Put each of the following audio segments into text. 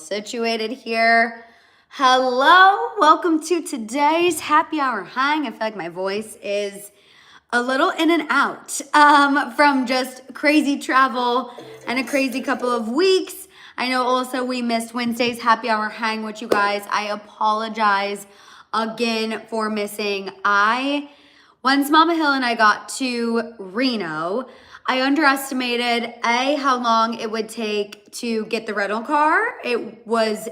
situated here. Hello, welcome to today's happy hour hang. I feel like my voice is a little in and out from just crazy travel and a crazy couple of weeks. I know also we missed Wednesday's happy hour hang with you guys. I apologize again for missing. Once Mama Hill and I got to Reno, I underestimated how long it would take to get the rental car. It was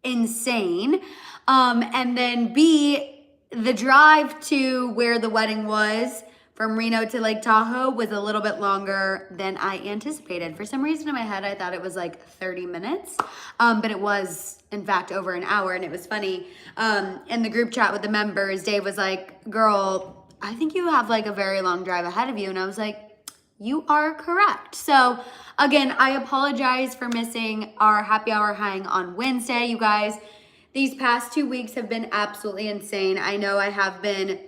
insane. And then B, the drive to where the wedding was from Reno to Lake Tahoe was a little bit longer than I anticipated. For some reason in my head, I thought it was like 30 minutes, but it was in fact over an hour. And it was funny, in the group chat with the members, Dave was like, girl, I think you have like a very long drive ahead of you. And I was like, you are correct. So again, I apologize for missing our happy hour hang on Wednesday. You guys, these past 2 weeks have been absolutely insane. I know I have been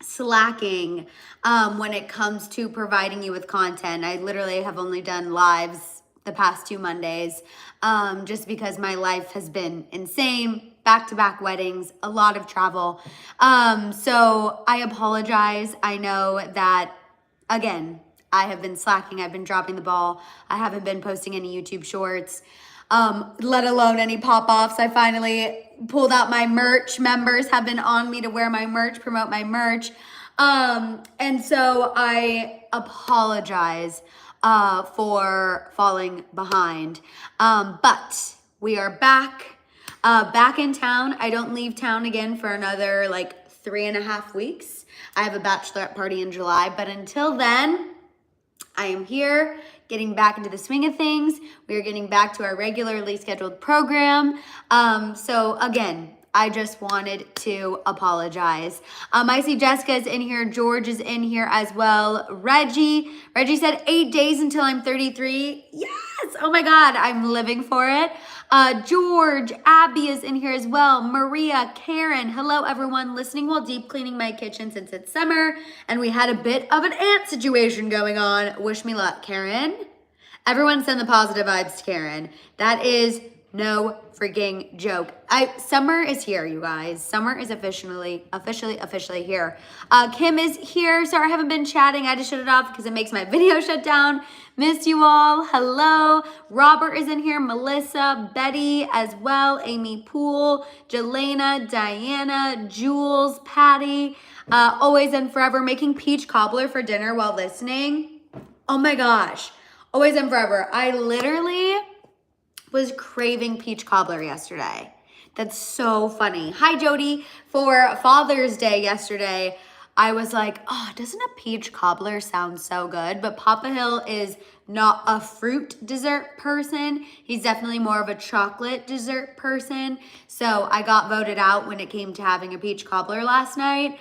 slacking when it comes to providing you with content. I literally have only done lives the past 2 Mondays just because my life has been insane. Back-to-back weddings, a lot of travel. So I apologize. I know that, again, I have been slacking. I've been dropping the ball. I haven't been posting any YouTube shorts, let alone any pop-offs. I finally pulled out my merch. Members have been on me to wear my merch, promote my merch. And so I apologize for falling behind. But we are back in town. I don't leave town again for another like 3.5 weeks. I have a bachelorette party in July, but until then, I am here getting back into the swing of things. We are getting back to our regularly scheduled program. So again, I just wanted to apologize. I see Jessica's in here. George is in here as well. Reggie said 8 days until I'm 33. Yes. Oh my God. I'm living for it. George, Abby is in here as well. Maria, Karen. Hello, everyone listening while deep cleaning my kitchen since it's summer and we had a bit of an ant situation going on. Wish me luck, Karen. Everyone send the positive vibes to Karen. That is no freaking joke. Summer is here, you guys. Summer is officially here. Kim is here. Sorry, I haven't been chatting. I just shut it off because it makes my video shut down. Miss you all. Hello. Robert is in here. Melissa, Betty as well. Amy Poole, Jelena, Diana, Jules, Patty. Always and forever making peach cobbler for dinner while listening. Oh my gosh. Always and forever. I literally was craving peach cobbler yesterday. That's so funny. Hi, Jody. For Father's Day yesterday, I was like, oh, doesn't a peach cobbler sound so good? But Papa Hill is not a fruit dessert person. He's definitely more of a chocolate dessert person. So I got voted out when it came to having a peach cobbler last night.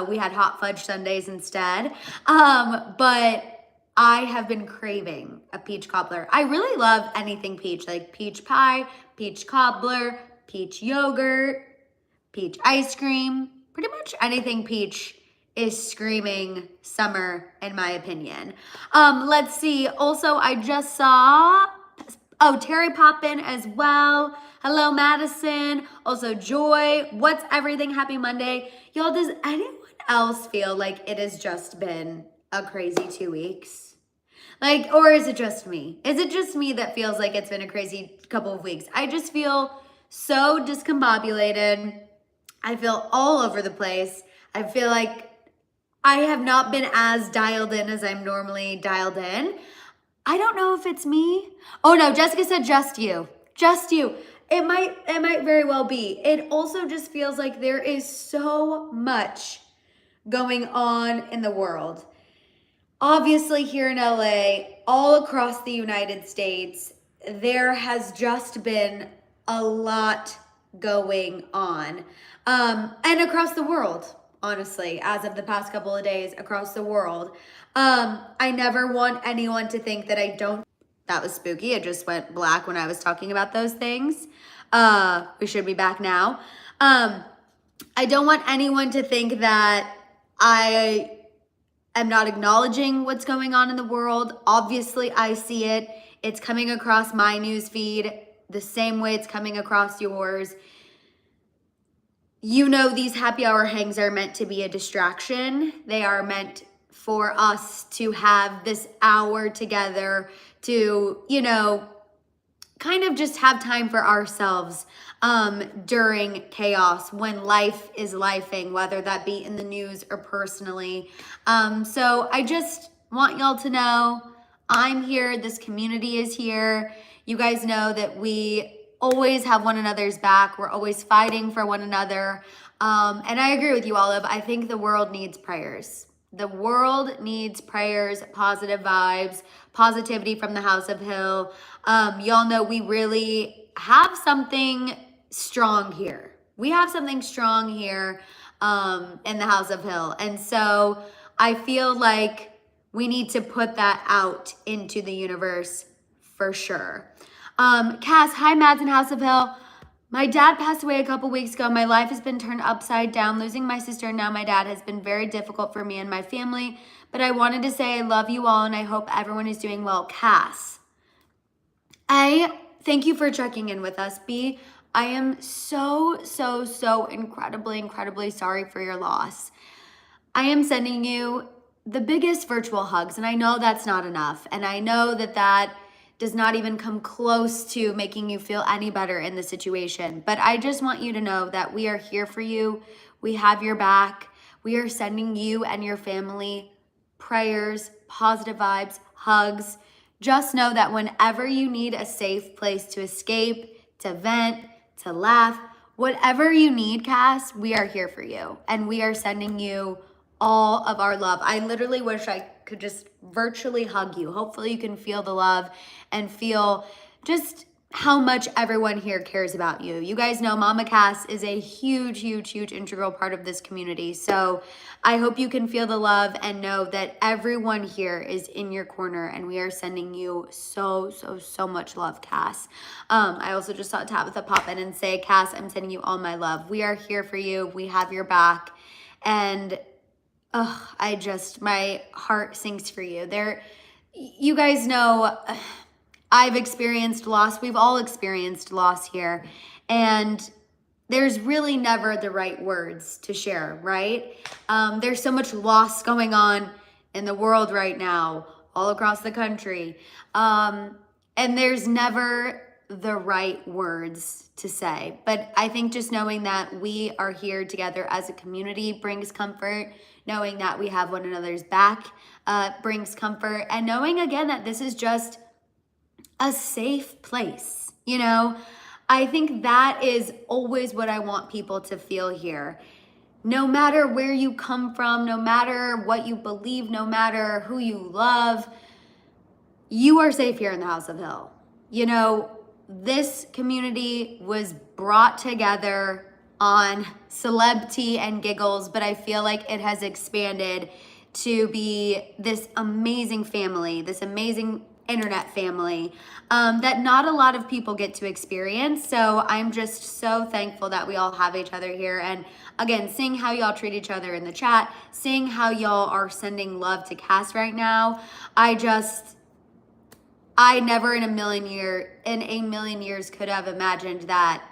We had hot fudge sundaes instead. But I have been craving a peach cobbler. I really love anything peach, like peach pie, peach cobbler, peach yogurt, peach ice cream. Pretty much anything peach is screaming summer, in my opinion. Let's see. Also, I just saw, Terry Poppin as well. Hello, Madison. Also, Joy. What's everything? Happy Monday. Y'all, does anyone else feel like it has just been a crazy 2 weeks? Like, or is it just me? Is it just me that feels like it's been a crazy couple of weeks? I just feel so discombobulated. I feel all over the place. I feel like I have not been as dialed in as I'm normally dialed in. I don't know if it's me. Oh no, Jessica said just you. Just you. It might very well be. It also just feels like there is so much going on in the world. Obviously here in LA, all across the United States, there has just been a lot going on. And across the world, honestly, as of the past couple of days, across the world. I never want anyone to think that I don't. That was spooky. It just went black when I was talking about those things. We should be back now. I don't want anyone to think that I am not acknowledging what's going on in the world. Obviously, I see it. It's coming across my news feed the same way it's coming across yours. You know, these happy hour hangs are meant to be a distraction. They are meant for us to have this hour together to, you know, kind of just have time for ourselves during chaos when life is lifing, whether that be in the news or personally. So I just want y'all to know I'm here. This community is here. You guys know that we always have one another's back. We're always fighting for one another. And I agree with you, Olive. I think the world needs prayers. The world needs prayers, positive vibes, positivity from the House of Hill. Y'all know we really have something strong here. We have something strong here in the House of Hill. And so I feel like we need to put that out into the universe for sure. Cass, hi, Mads and House of Hill. My dad passed away a couple weeks ago. My life has been turned upside down. Losing my sister and now my dad has been very difficult for me and my family. But I wanted to say I love you all and I hope everyone is doing well. Cass, I thank you for checking in with us, B. I am so incredibly sorry for your loss. I am sending you the biggest virtual hugs, and I know that's not enough. And I know that that does not even come close to making you feel any better in the situation. But I just want you to know that we are here for you. We have your back. We are sending you and your family prayers, positive vibes, hugs. Just know that whenever you need a safe place to escape, to vent, to laugh, whatever you need, Cass, we are here for you. And we are sending you all of our love. I literally wish I could just virtually hug you. Hopefully you can feel the love and feel just how much everyone here cares about you. You guys know Mama Cass is a huge integral part of this community. So I hope you can feel the love and know that everyone here is in your corner and we are sending you so much love, Cass. I also just saw Tabitha pop in and say, Cass, I'm sending you all my love. We are here for you. We have your back. And my heart sinks for you. You guys know I've experienced loss. We've all experienced loss here. And there's really never the right words to share, right? There's so much loss going on in the world right now, all across the country. And there's never the right words to say. But I think just knowing that we are here together as a community brings comfort. Knowing that we have one another's back brings comfort. And knowing, again, that this is just a safe place. You know, I think that is always what I want people to feel here. No matter where you come from, no matter what you believe, no matter who you love, you are safe here in the House of Hill. You know, this community was brought together on celebrity and giggles, but I feel like it has expanded to be this amazing family, this amazing internet family that not a lot of people get to experience. So I'm just so thankful that we all have each other here. And again, seeing how y'all treat each other in the chat, seeing how y'all are sending love to Cass right now, I never in a million years could have imagined that,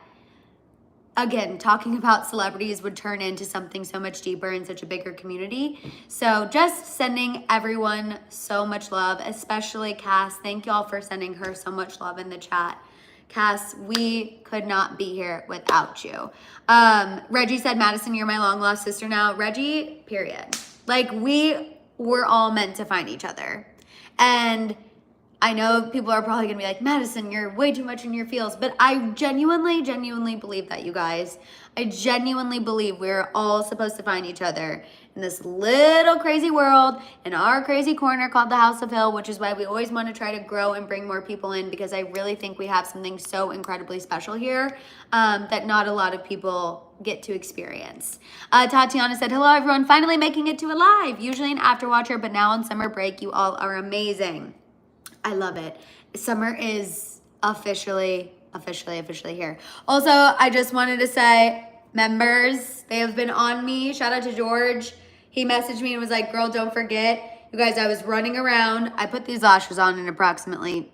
again, talking about celebrities would turn into something so much deeper in such a bigger community. So just sending everyone so much love, especially Cass. Thank y'all for sending her so much love in the chat. Cass, we could not be here without you. Reggie said, Madison, you're my long lost sister now. Reggie, period. Like, we were all meant to find each other. And I know people are probably gonna be like, Madison, you're way too much in your feels, but I genuinely believe that, you guys. I genuinely believe we're all supposed to find each other in this little crazy world, in our crazy corner called the House of Hill, which is why we always want to try to grow and bring more people in, because I really think we have something so incredibly special here that not a lot of people get to experience. Tatiana said, hello everyone, finally making it to a live, usually an after watcher, but now on summer break. You all are amazing. I love it. Summer is officially here. Also, I just wanted to say, members, they have been on me. Shout out to George. He messaged me and was like, girl, don't forget. You guys, I was running around. I put these lashes on in approximately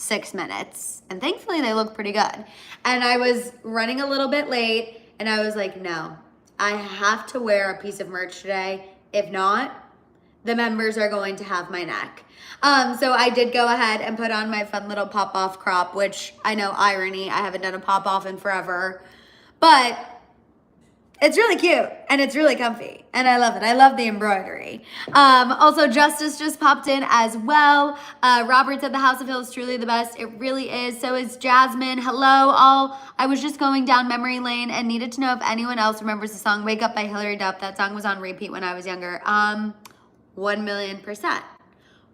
6 minutes. And thankfully they look pretty good. And I was running a little bit late and I was like, no, I have to wear a piece of merch today. If not, the members are going to have my neck. So I did go ahead and put on my fun little pop-off crop, which I know, irony, I haven't done a pop-off in forever, but it's really cute and it's really comfy and I love it. I love the embroidery. Also, Justice just popped in as well. Robert said the House of Hill is truly the best. It really is. So is Jasmine. Hello all. I was just going down memory lane and needed to know if anyone else remembers the song Wake Up by Hilary Duff. That song was on repeat when I was younger. 1,000,000%.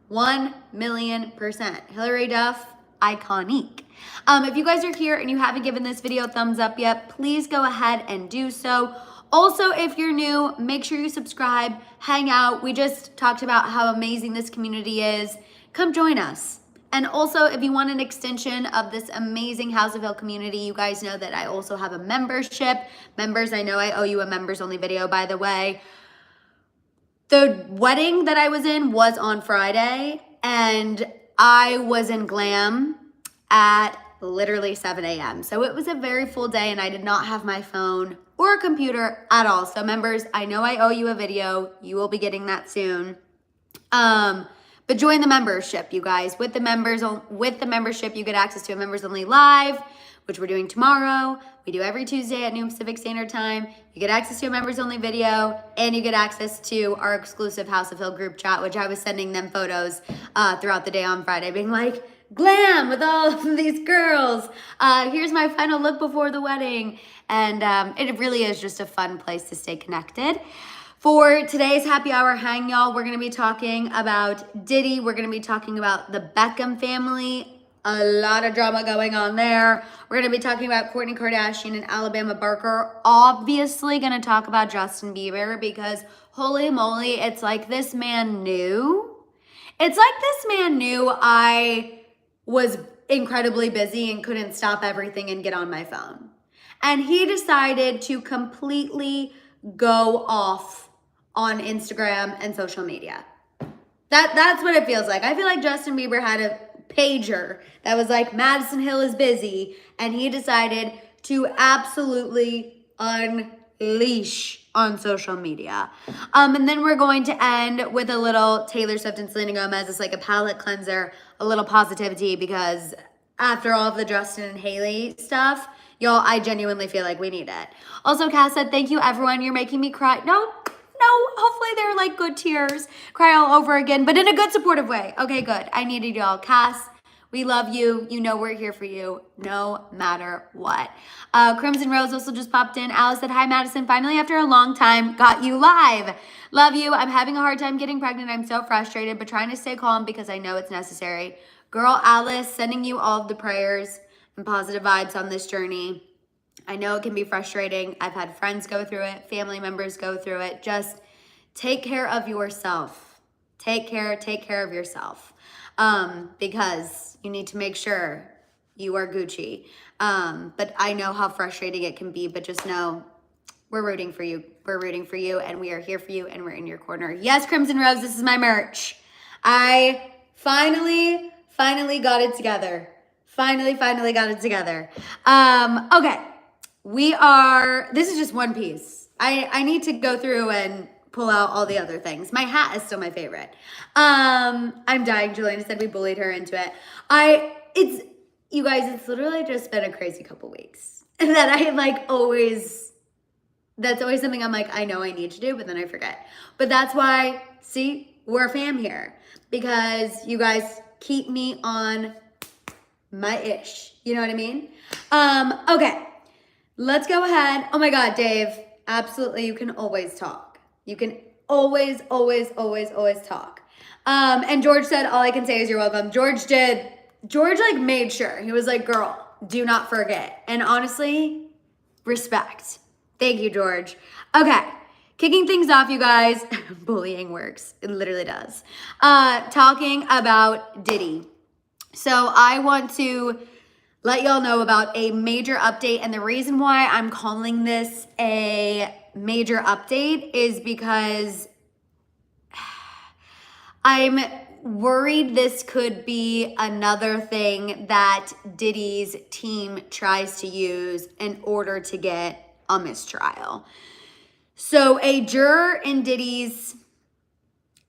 1,000,000%. Hilary Duff, iconic. If you guys are here and you haven't given this video a thumbs up yet, please go ahead and do so. Also, if you're new, make sure you subscribe, hang out. We just talked about how amazing this community is. Come join us. And also, if you want an extension of this amazing House of Hill community, you guys know that I also have a membership. Members, I know I owe you a members only video, by the way. The wedding that I was in was on Friday, and I was in glam at literally 7 a.m. So it was a very full day, and I did not have my phone or a computer at all. So members, I know I owe you a video. You will be getting that soon. But join the membership, you guys. With the membership, you get access to a members only live, which we're doing tomorrow. We do every Tuesday at noon Pacific Standard Time. You get access to a members only video, and you get access to our exclusive House of Hill group chat, which I was sending them photos throughout the day on Friday, being like, glam with all of these girls. Here's my final look before the wedding. And it really is just a fun place to stay connected. For today's happy hour hang, y'all, we're going to be talking about Diddy. We're going to be talking about the Beckham family. A lot of drama going on there. We're going to be talking about Kourtney Kardashian and Alabama-Barker. Obviously going to talk about Justin Bieber because holy moly, it's like this man knew. It's like this man knew I was incredibly busy and couldn't stop everything and get on my phone. And he decided to completely go off on Instagram and social media. That's what it feels like. I feel like Justin Bieber had a pager that was like, Madison Hill is busy, and he decided to absolutely unleash on social media. And then we're going to end with a little Taylor Swift and Selena Gomez. It's like a palate cleanser, a little positivity, because after all of the Justin and Hailey stuff, y'all, I genuinely feel like we need it. Also, Cass said, thank you, everyone. You're making me cry. No, hopefully they're like good tears. Cry all over again, but in a good, supportive way. Okay, good. I needed y'all. Cass, we love you. You know we're here for you no matter what. Crimson Rose also just popped in. Alice said, hi, Madison. Finally, after a long time, got you live. Love you. I'm having a hard time getting pregnant. I'm so frustrated, but trying to stay calm because I know it's necessary. Girl, Alice, sending you all of the prayers and positive vibes on this journey. I know it can be frustrating. I've had friends go through it, family members go through it. Just take care of yourself. Take care of yourself. Because you need to make sure you are Gucci. But I know how frustrating it can be, but just know we're rooting for you. We're rooting for you, and we are here for you, and we're in your corner. Yes, Crimson Rose, this is my merch. I finally got it together. Finally got it together. Okay. This is just one piece. I need to go through and pull out all the other things. My hat is still my favorite. I'm dying. Juliana said we bullied her into it. You guys, it's literally just been a crazy couple weeks. That I that's always something I'm like, I know I need to do, but then I forget. But that's why, see, we're a fam here. Because you guys keep me on my ish. You know what I mean? Okay. Let's go ahead. Oh my God, Dave. Absolutely. You can always talk. You can always talk. And George said, all I can say is you're welcome. George like made sure. He was like, girl, do not forget. And honestly, respect. Thank you, George. Okay. Kicking things off, you guys. Bullying works. It literally does. Talking about Diddy. So I want to let y'all know about a major update. And the reason why I'm calling this a major update is because worried this could be another thing that Diddy's team tries to use in order to get a mistrial. So a juror in Diddy's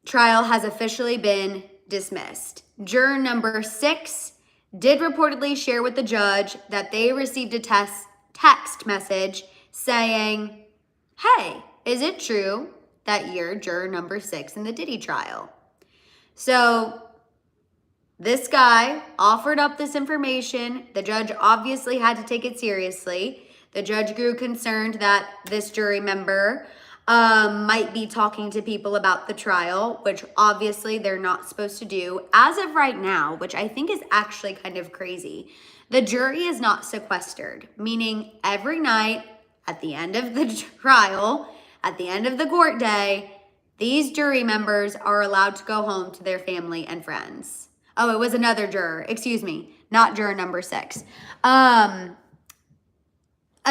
trial has officially been dismissed. Juror number 6 did reportedly share with the judge that they received a text message saying, "Hey, is it true that you're juror number 6 in the Diddy trial?" So this guy offered up this information. The judge obviously had to take it seriously. The judge grew concerned that this jury member might be talking to people about the trial, which obviously they're not supposed to do. As of right now, which I think is actually kind of crazy, the jury is not sequestered, meaning every night at the end of the trial, at the end of the court day, these jury members are allowed to go home to their family and friends. Oh, it was another juror. Excuse me, not juror number 6. A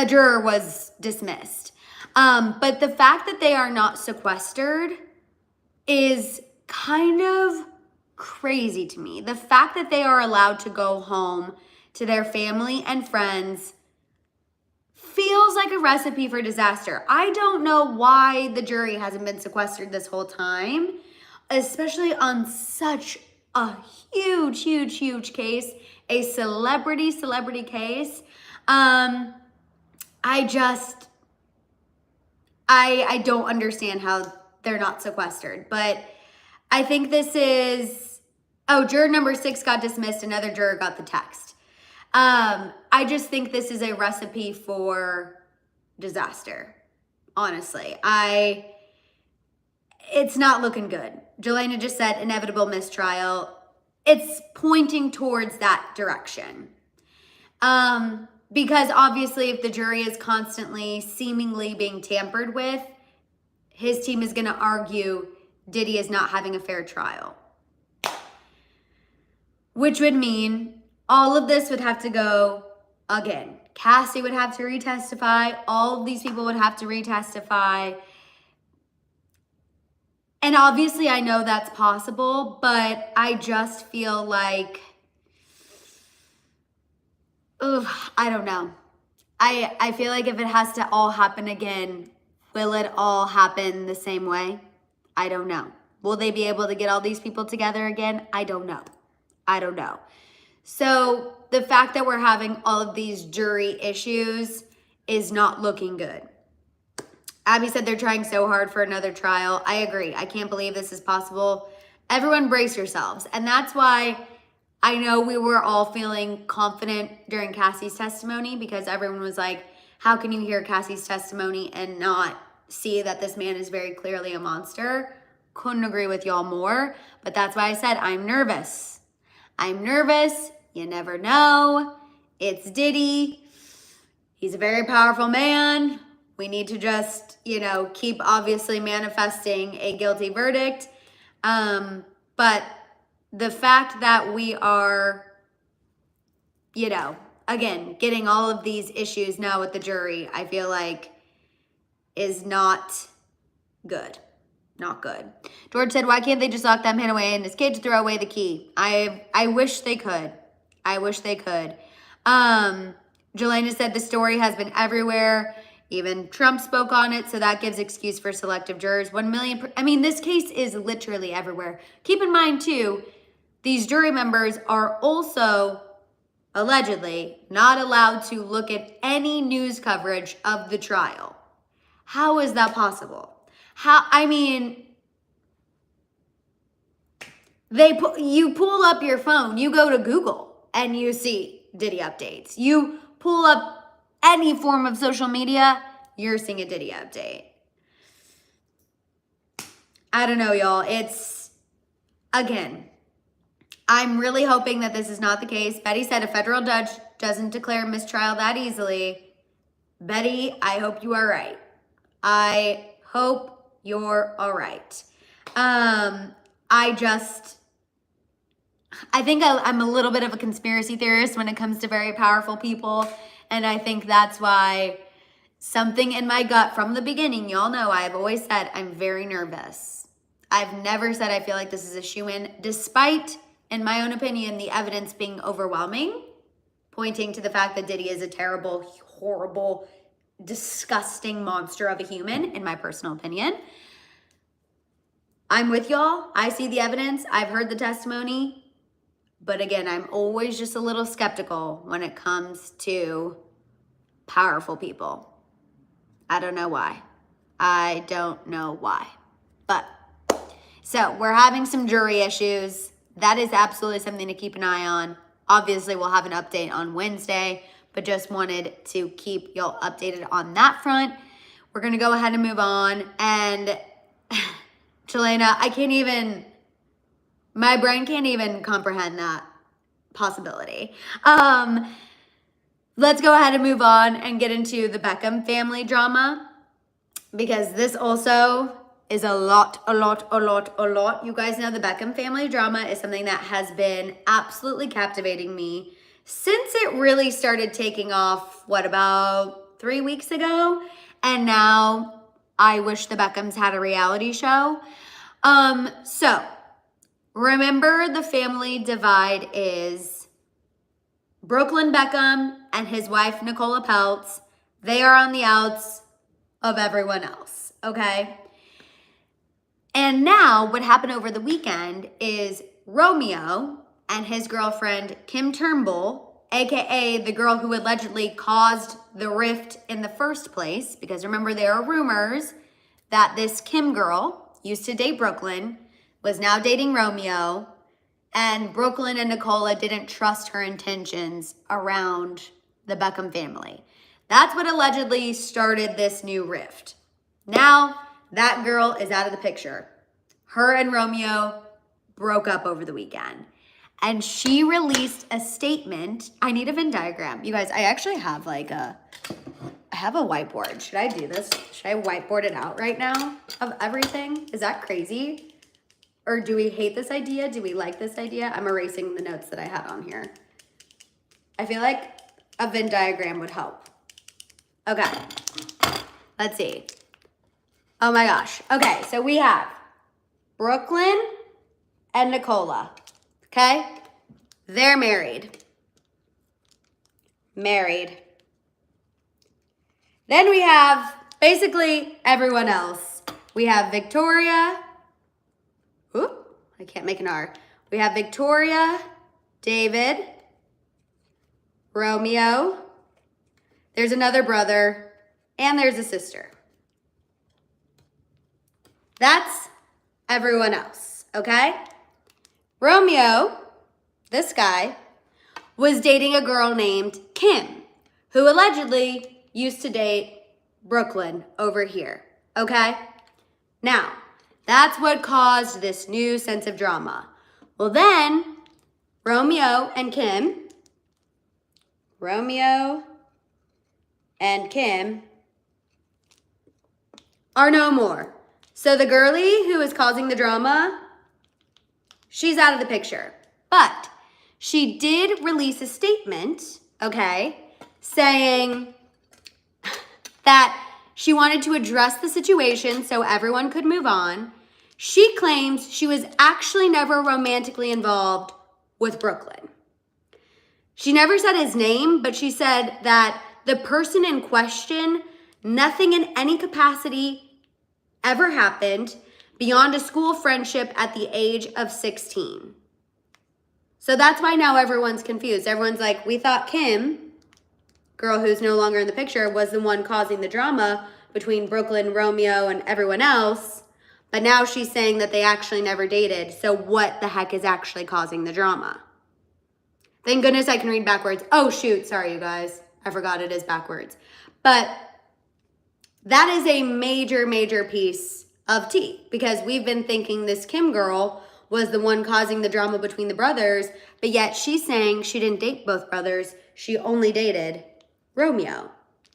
juror was dismissed. But the fact that they are not sequestered is kind of crazy to me. The fact that they are allowed to go home to their family and friends feels like a recipe for disaster. I don't know why the jury hasn't been sequestered this whole time, especially on such a huge case, a celebrity case. I don't understand how they're not sequestered, but I think this is, juror number 6 got dismissed, another juror got the text. I just think this is a recipe for disaster, honestly. It's not looking good. Jelena just said inevitable mistrial. It's pointing towards that direction. Because obviously if the jury is constantly seemingly being tampered with, his team is going to argue Diddy is not having a fair trial. Which would mean all of this would have to go again. Cassie would have to retestify. All of these people would have to retestify. And obviously I know that's possible, but I just feel like, I don't know. I feel like if it has to all happen again, will it all happen the same way? I don't know. Will they be able to get all these people together again? I don't know. So the fact that we're having all of these jury issues is not looking good. Abby said they're trying so hard for another trial. I agree. I can't believe this is possible. Everyone brace yourselves. And that's why I know we were all feeling confident during Cassie's testimony, because everyone was like, how can you hear Cassie's testimony and not see that this man is very clearly a monster? Couldn't agree with y'all more. But that's why I said I'm nervous. You never know. It's Diddy. He's a very powerful man. We need to just, keep obviously manifesting a guilty verdict. But the fact that we are, again, getting all of these issues now with the jury, I feel like is not good. Not good. George said, why can't they just lock that man away in his cage, throw away the key? I wish they could. Jelena said the story has been everywhere. Even Trump spoke on it, so that gives excuse for selective jurors. 1 million. This case is literally everywhere. Keep in mind, too, these jury members are also allegedly not allowed to look at any news coverage of the trial. How is that possible? You pull up your phone, you go to Google, and you see Diddy updates. You pull up any form of social media, you're seeing a Diddy update. I don't know, y'all. I'm really hoping that this is not the case. Betty said a federal judge doesn't declare mistrial that easily. Betty, I hope you are right. I hope you're all right. I think I'm a little bit of a conspiracy theorist when it comes to very powerful people. And I think that's why something in my gut from the beginning, y'all know I've always said I'm very nervous. I've never said I feel like this is a shoo-in, despite, in my own opinion, the evidence being overwhelming, pointing to the fact that Diddy is a terrible, horrible, disgusting monster of a human, in my personal opinion. I'm with y'all. I see the evidence. I've heard the testimony. But again, I'm always just a little skeptical when it comes to powerful people. I don't know why. I don't know why. But, so we're having some jury issues. That is absolutely something to keep an eye on. Obviously, we'll have an update on Wednesday, but just wanted to keep y'all updated on that front. We're going to go ahead and move on. And Selena, my brain can't even comprehend that possibility. Let's go ahead and move on and get into the Beckham family drama, because this also is a lot. You guys know the Beckham family drama is something that has been absolutely captivating me since it really started taking off, about 3 weeks ago? And now I wish the Beckhams had a reality show. So remember, the family divide is Brooklyn Beckham and his wife, Nicola Peltz. They are on the outs of everyone else, okay? And now what happened over the weekend is Romeo and his girlfriend, Kim Turnbull, aka the girl who allegedly caused the rift in the first place, because remember, there are rumors that this Kim girl used to date Brooklyn, was now dating Romeo, and Brooklyn and Nicola didn't trust her intentions around the Beckham family. That's what allegedly started this new rift. Now, that girl is out of the picture. Her and Romeo broke up over the weekend. And she released a statement. I need a Venn diagram. You guys, I actually have I have a whiteboard. Should I do this? Should I whiteboard it out right now of everything? Is that crazy? Or do we hate this idea? Do we like this idea? I'm erasing the notes that I had on here. I feel like a Venn diagram would help. Okay, let's see. Oh my gosh. Okay, so we have Brooklyn and Nicola, okay? They're married. Then we have basically everyone else. We have Victoria. Oop, I can't make an R. We have Victoria, David, Romeo. There's another brother, and there's a sister. That's everyone else, okay? Romeo, this guy, was dating a girl named Kim, who allegedly used to date Brooklyn over here, okay? Now, that's what caused this new sense of drama. Well, then, Romeo and Kim are no more. So the girlie who is causing the drama, she's out of the picture. But she did release a statement, okay, saying that she wanted to address the situation so everyone could move on. She claims she was actually never romantically involved with Brooklyn. She never said his name, but she said that the person in question, nothing in any capacity ever happened beyond a school friendship at the age of 16. So that's why now everyone's confused. Everyone's like, we thought Kim, girl who's no longer in the picture, was the one causing the drama between Brooklyn, Romeo, and everyone else. But now she's saying that they actually never dated. So what the heck is actually causing the drama? Thank goodness I can read backwards. Oh, shoot. Sorry, you guys. I forgot it is backwards. But that is a major, major piece of tea, because we've been thinking this Kim girl was the one causing the drama between the brothers, but yet she's saying she didn't date both brothers. She only dated Romeo.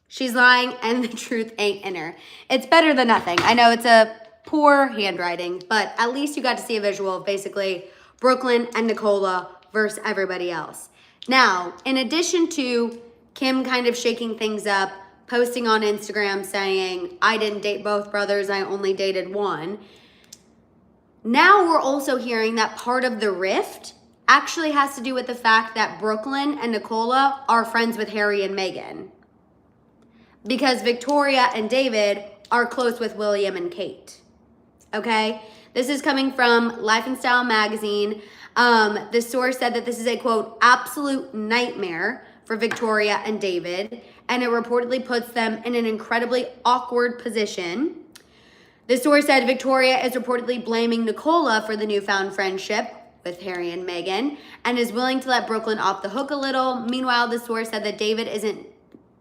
She's lying, and the truth ain't in her. It's better than nothing. I know it's a poor handwriting, but at least you got to see a visual of basically Brooklyn and Nicola versus everybody else. Now, in addition to Kim kind of shaking things up, posting on Instagram saying, I didn't date both brothers, I only dated one, Now we're also hearing that part of the rift actually has to do with the fact that Brooklyn and Nicola are friends with Harry and Meghan. Because Victoria and David are close with William and Kate. Okay? This is coming from Life and Style magazine. The source said that this is a, quote, absolute nightmare for Victoria and David, and it reportedly puts them in an incredibly awkward position. The source said Victoria is reportedly blaming Nicola for the newfound friendship with Harry and Meghan and is willing to let Brooklyn off the hook a little. Meanwhile, the source said that David isn't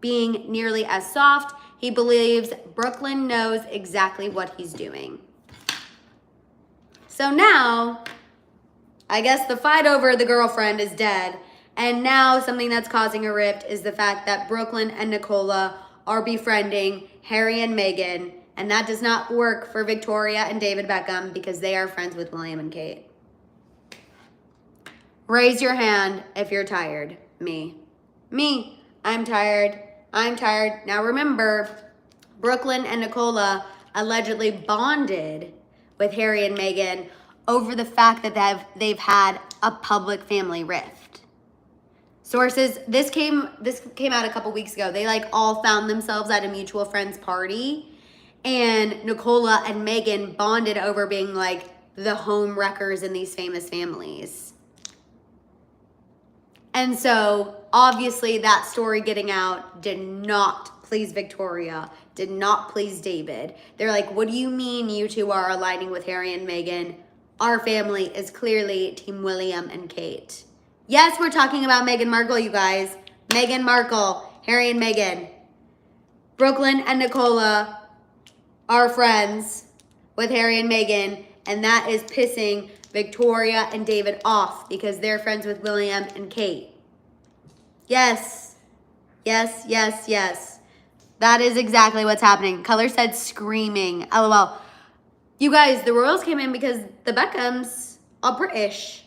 being nearly as soft. He believes Brooklyn knows exactly what he's doing. So now, I guess the fight over the girlfriend is dead. And now something that's causing a rift is the fact that Brooklyn and Nicola are befriending Harry and Meghan. And that does not work for Victoria and David Beckham because they are friends with William and Kate. Raise your hand if you're tired. Me. I'm tired. Now remember, Brooklyn and Nicola allegedly bonded with Harry and Meghan over the fact that they've had a public family rift. Sources, this came out a couple weeks ago. They like all found themselves at a mutual friend's party, and Nicola and Meghan bonded over being like the home wreckers in these famous families. And so obviously that story getting out did not please Victoria, did not please David. They're like, what do you mean you two are aligning with Harry and Meghan? Our family is clearly Team William and Kate. Yes, we're talking about Meghan Markle, you guys. Meghan Markle, Harry and Meghan. Brooklyn and Nicola are friends with Harry and Meghan, and that is pissing Victoria and David off because they're friends with William and Kate. Yes. That is exactly what's happening. Color said screaming. LOL. You guys, the royals came in because the Beckhams are British.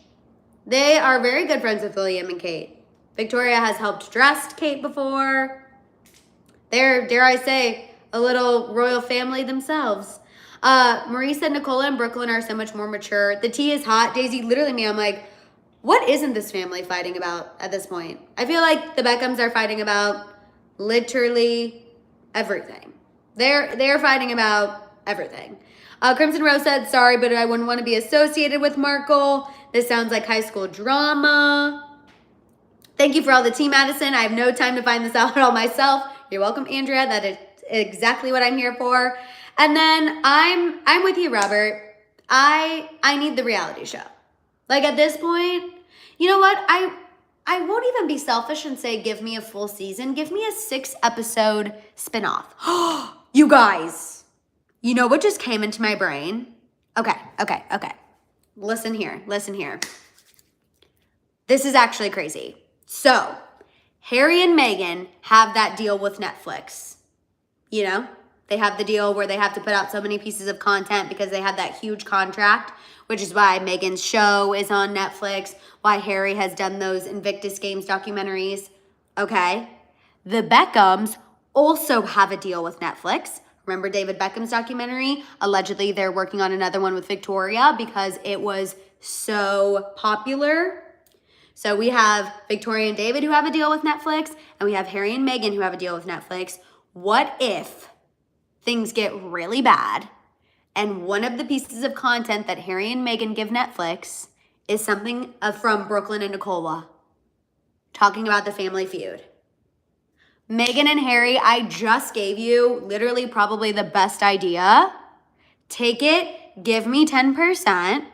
They are very good friends with William and Kate. Victoria has helped dress Kate before. They're, dare I say, a little royal family themselves. Marie said Nicola and Brooklyn are so much more mature. The tea is hot. Daisy, literally me, I'm like, what isn't this family fighting about at this point? I feel like the Beckhams are fighting about literally everything. They're fighting about everything. Crimson Rose said, sorry, but I wouldn't want to be associated with Markle. This sounds like high school drama. Thank you for all the tea, Madison. I have no time to find this out all myself. You're welcome, Andrea. That is exactly what I'm here for. And then I'm with you, Robert. I need the reality show. Like at this point, you know what? I won't even be selfish and say give me a full season. Give me a 6-episode spinoff. You guys, you know what just came into my brain? Okay. Listen here. This is actually crazy. So, Harry and Meghan have that deal with Netflix. You know, they have the deal where they have to put out so many pieces of content because they had that huge contract, which is why Meghan's show is on Netflix, why Harry has done those Invictus Games documentaries. Okay. The Beckhams also have a deal with Netflix. Remember David Beckham's documentary? Allegedly, they're working on another one with Victoria because it was so popular. So we have Victoria and David who have a deal with Netflix, and we have Harry and Meghan who have a deal with Netflix. What if things get really bad and one of the pieces of content that Harry and Meghan give Netflix is something from Brooklyn and Nicola talking about the family feud? Meghan and Harry, I just gave you literally probably the best idea. Take it, give me 10%.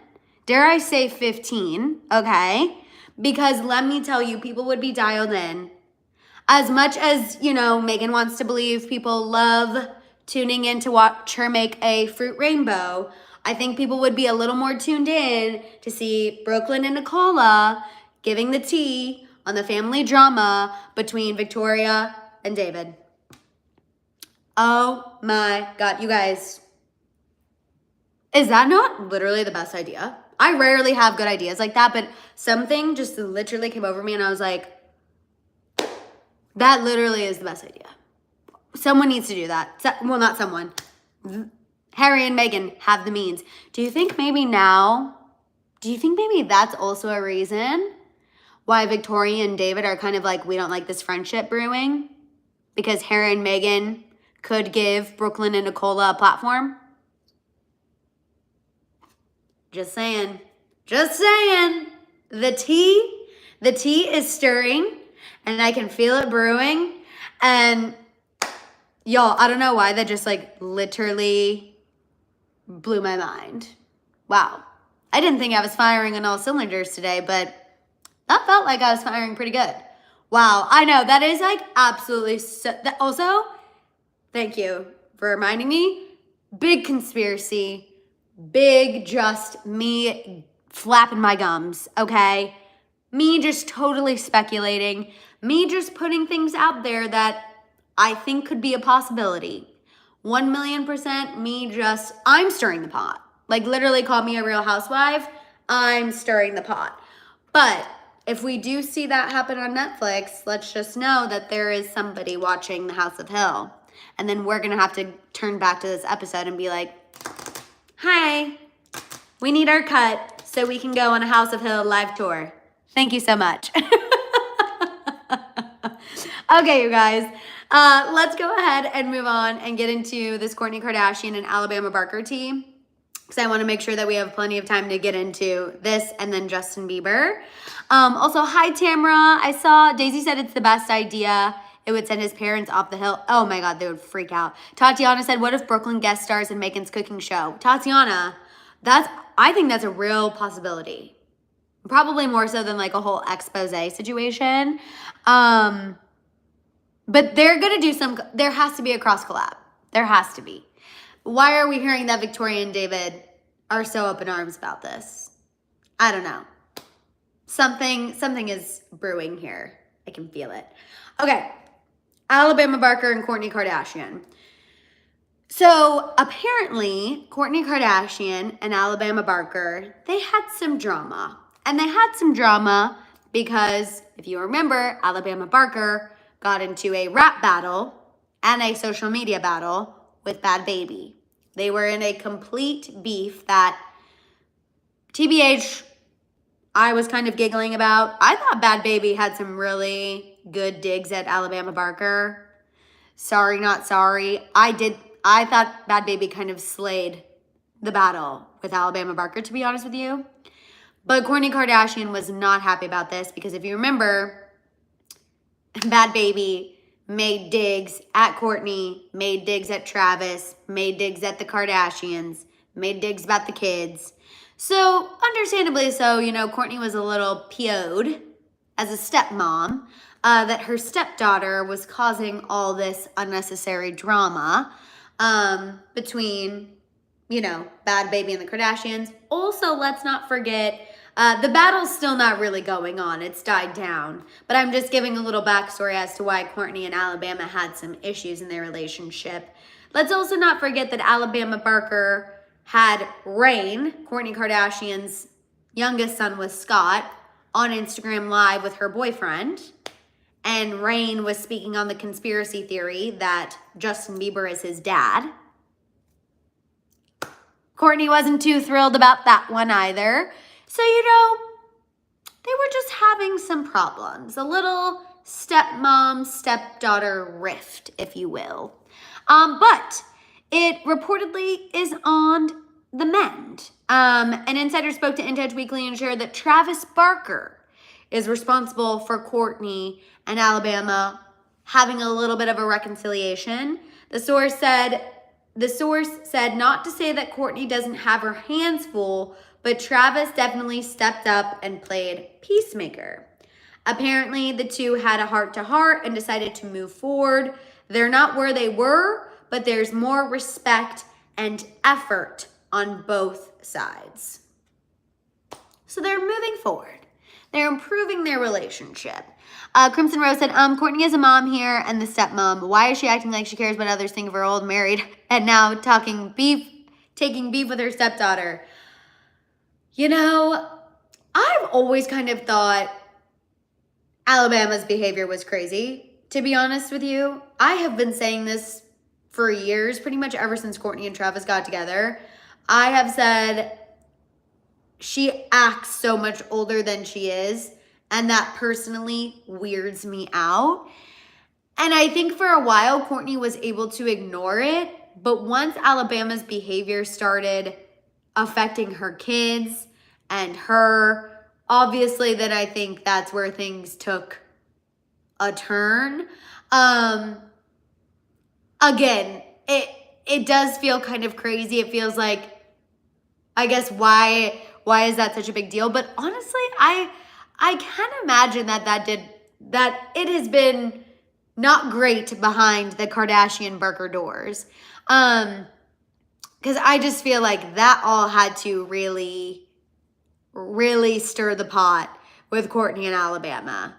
Dare I say 15, okay? Because let me tell you, people would be dialed in. As much as, you know, Meghan wants to believe people love tuning in to watch her make a fruit rainbow, I think people would be a little more tuned in to see Brooklyn and Nicola giving the tea on the family drama between Victoria and David. Oh my God, you guys. Is that not literally the best idea? I rarely have good ideas like that, but something just literally came over me and I was like, that literally is the best idea. Someone needs to do that. Well, not someone. Harry and Meghan have the means. Do you think maybe that's also a reason why Victoria and David are kind of like, we don't like this friendship brewing? Because Harry and Meghan could give Brooklyn and Nicola a platform? Just saying. Just saying. The tea is stirring, and I can feel it brewing. And y'all, I don't know why that just like literally blew my mind. Wow. I didn't think I was firing on all cylinders today, but that felt like I was firing pretty good. Wow, I know, that is like absolutely so, also, thank you for reminding me, big conspiracy, big just me flapping my gums, okay? Me just totally speculating, me just putting things out there that I think could be a possibility. 1,000,000% I'm stirring the pot. Like literally call me a real housewife, I'm stirring the pot. But if we do see that happen on Netflix, let's just know that there is somebody watching The House of Hill. And then we're gonna have to turn back to this episode and be like, hi, we need our cut so we can go on a House of Hill live tour. Thank you so much. Okay, you guys, let's go ahead and move on and get into this Kourtney Kardashian and Alabama-Barker tea, because I want to make sure that we have plenty of time to get into this and then Justin Bieber. Also, hi, Tamra. I saw Daisy said it's the best idea. It would send his parents off the hill. Oh my God, they would freak out. Tatiana said, what if Brooklyn guest stars in Megan's cooking show? Tatiana, I think that's a real possibility. Probably more so than like a whole expose situation. But they're going to do there has to be a cross collab. There has to be. Why are we hearing that Victoria and David are so up in arms about this? I don't know. Something is brewing here. I can feel it. Okay. Alabama-Barker and Kourtney Kardashian. So apparently, Kourtney Kardashian and Alabama-Barker, they had some drama. And they had some drama because, if you remember, Alabama-Barker got into a rap battle and a social media battle with Bad Baby. They were in a complete beef that, TBH, I was kind of giggling about. I thought Bad Baby had some really good digs at Alabama-Barker. Sorry, not sorry. I thought Bad Baby kind of slayed the battle with Alabama-Barker, to be honest with you. But Kourtney Kardashian was not happy about this because if you remember, Bad Baby made digs at Kourtney, made digs at Travis, made digs at the Kardashians, made digs about the kids. So, understandably so, Kourtney was a little PO'd as a stepmom that her stepdaughter was causing all this unnecessary drama between, Bad Baby and the Kardashians. Also, let's not forget, the battle's still not really going on. It's died down. But I'm just giving a little backstory as to why Kourtney and Alabama had some issues in their relationship. Let's also not forget that Alabama-Barker had Rain, Kourtney Kardashian's youngest son with Scott, on Instagram Live with her boyfriend. And Rain was speaking on the conspiracy theory that Justin Bieber is his dad. Kourtney wasn't too thrilled about that one either. So, they were just having some problems. A little stepmom-stepdaughter rift, if you will. But it reportedly is on the mend. An insider spoke to In Touch Weekly and shared that Travis Barker is responsible for Kourtney and Alabama having a little bit of a reconciliation. The source said not to say that Kourtney doesn't have her hands full, but Travis definitely stepped up and played peacemaker. Apparently, the two had a heart-to-heart and decided to move forward. They're not where they were, but there's more respect and effort on both sides. So they're moving forward. They're improving their relationship. Crimson Rose said, Kourtney is a mom here and the stepmom. Why is she acting like she cares what others think of her old married and now taking beef with her stepdaughter? I've always kind of thought Alabama's behavior was crazy, to be honest with you. I have been saying this for years, pretty much ever since Kourtney and Travis got together, I have said she acts so much older than she is, and that personally weirds me out. And I think for a while, Kourtney was able to ignore it, but once Alabama's behavior started affecting her kids and her, obviously then I think that's where things took a turn. Again, it does feel kind of crazy. It feels like, I guess, why is that such a big deal? But honestly, I can't imagine that it has been not great behind the Kardashian-Barker doors. Because I just feel like that all had to really, really stir the pot with Kourtney and Alabama.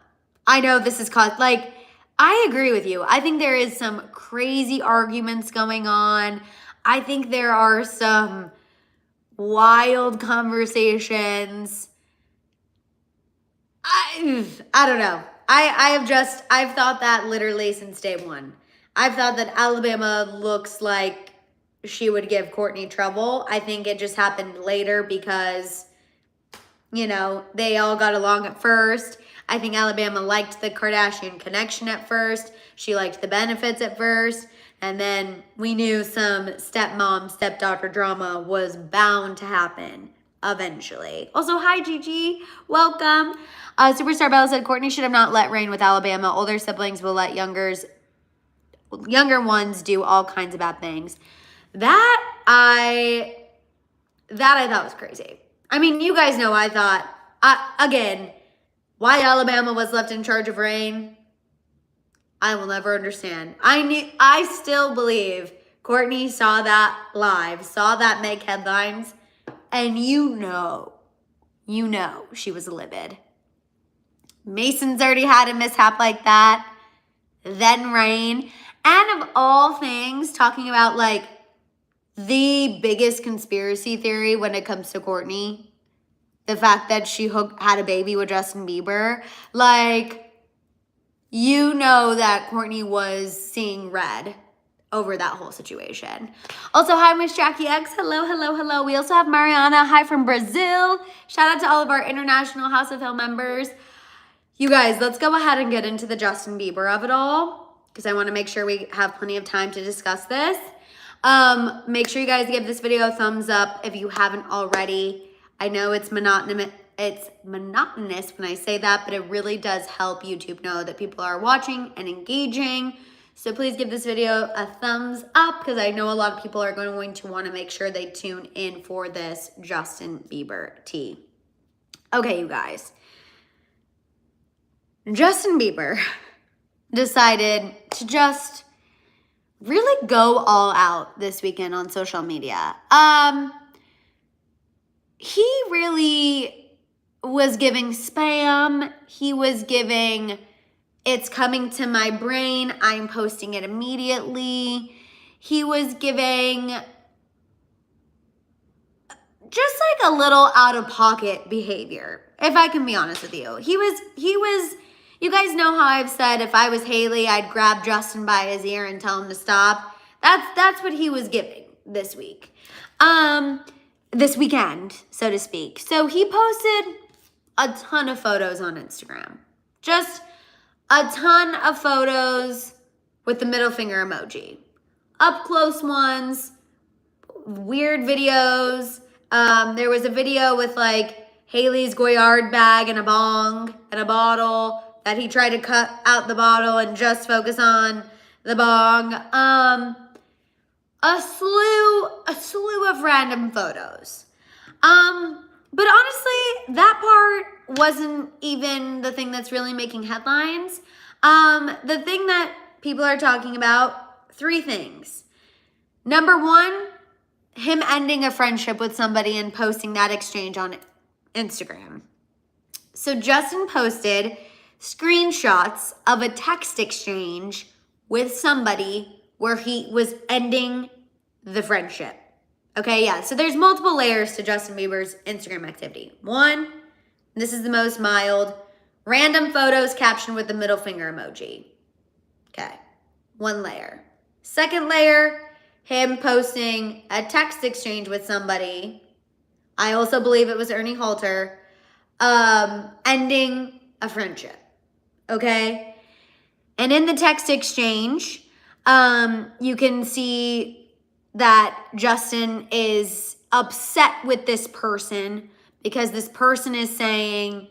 I know this is caused, like, I agree with you. I think there is some crazy arguments going on. I think there are some wild conversations. I don't know. I've thought that literally since day one. I've thought that Alabama looks like she would give Kourtney trouble. I think it just happened later because, you know, they all got along at first. I think Alabama liked the Kardashian connection at first. She liked the benefits at first. And then we knew some stepmom, stepdaughter drama was bound to happen eventually. Also, hi, Gigi. Welcome. Superstar Bella said, Kourtney should have not let reign with Alabama. Older siblings will let younger ones do all kinds of bad things. That I thought was crazy. I mean, you guys know I thought, again, why Alabama was left in charge of reign, I will never understand. I still believe Kourtney saw that live, saw that make headlines, and you know she was livid. Mason's already had a mishap like that, then reign, and of all things, talking about like the biggest conspiracy theory when it comes to Kourtney, the fact that she had a baby with Justin Bieber, like, you know that Kourtney was seeing red over that whole situation. Also, hi, Miss Jackie X. Hello, hello, hello. We also have Mariana. Hi from Brazil. Shout out to all of our international House of Hill members. You guys, let's go ahead and get into the Justin Bieber of it all because I want to make sure we have plenty of time to discuss this. Make sure you guys give this video a thumbs up if you haven't already. I know it's monotonous when I say that, but it really does help YouTube know that people are watching and engaging. So please give this video a thumbs up because I know a lot of people are going to want to make sure they tune in for this Justin Bieber tea. Okay, you guys. Justin Bieber decided to just really go all out this weekend on social media. He really was giving spam. He was giving, it's coming to my brain, I'm posting it immediately. He was giving just like a little out of pocket behavior, if I can be honest with you. He was, you guys know how I've said if I was Hailey, I'd grab Justin by his ear and tell him to stop. That's what he was giving this week. This weekend, so to speak. So he posted a ton of photos on Instagram. Just a ton of photos with the middle finger emoji. Up close ones, weird videos. There was a video with like Hailey's Goyard bag and a bong and a bottle that he tried to cut out the bottle and just focus on the bong. A slew of random photos. But honestly, that part wasn't even the thing that's really making headlines. The thing that people are talking about, 3 things. Number 1, him ending a friendship with somebody and posting that exchange on Instagram. So Justin posted screenshots of a text exchange with somebody where he was ending the friendship. Okay, yeah, so there's multiple layers to Justin Bieber's Instagram activity. 1, this is the most mild, random photos captioned with the middle finger emoji. Okay, 1 layer. Second layer, him posting a text exchange with somebody. I also believe it was Ernie Halter, ending a friendship. Okay? And in the text exchange, you can see that Justin is upset with this person because this person is saying,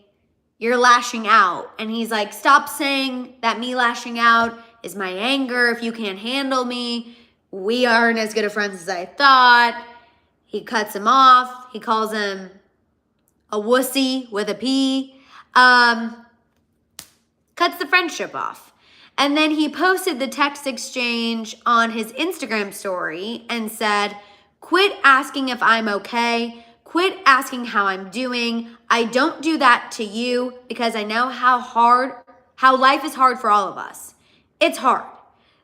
you're lashing out. And he's like, stop saying that me lashing out is my anger. If you can't handle me, we aren't as good of friends as I thought. He cuts him off. He calls him a wussy with a P. Cuts the friendship off. And then he posted the text exchange on his Instagram story and said, quit asking if I'm okay. Quit asking how I'm doing. I don't do that to you because I know how life is hard for all of us. It's hard.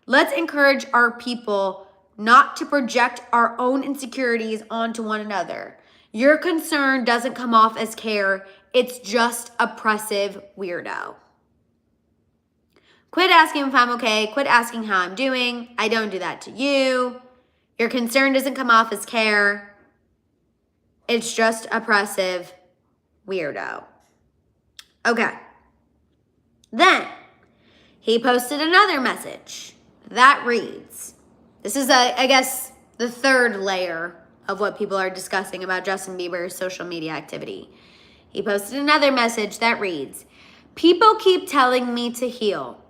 Let's encourage our people not to project our own insecurities onto one another. Your concern doesn't come off as care. It's just oppressive weirdo. Quit asking if I'm okay. Quit asking how I'm doing. I don't do that to you. Your concern doesn't come off as care. It's just oppressive weirdo. Okay. Then he posted another message that reads, this is, I guess, the third layer of what people are discussing about Justin Bieber's social media activity. He posted another message that reads, people keep telling me to heal.